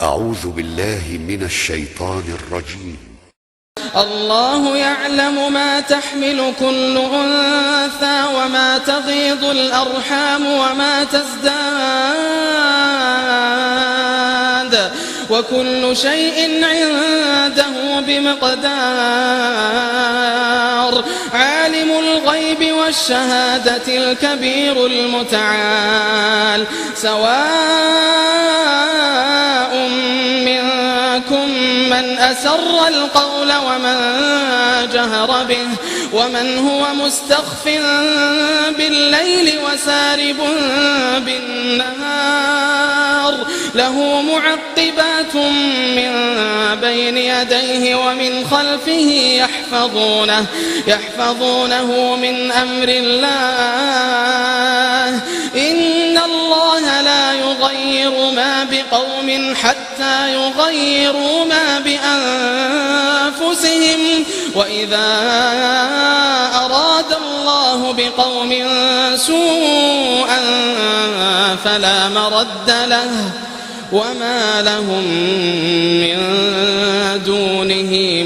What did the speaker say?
أعوذ بالله من الشيطان الرجيم. الله يعلم ما تحمل كل أنثى وما تغيض الأرحام وما تزداد وكل شيء عنده بمقدار. عالم الغيب والشهادة الكبير المتعال. سواء منكم من أسر القول ومن جهر به ومن هو مستخف بالليل وسارب بالنهار. له معقبات من بين يديه ومن خلفه يحفظونه من أمر الله. إن الله لا يغير ما بقوم حتى يغيروا ما بأنفسهم. وإذا أراد الله بقوم سوءا فلا مرد له وما لهم من دونه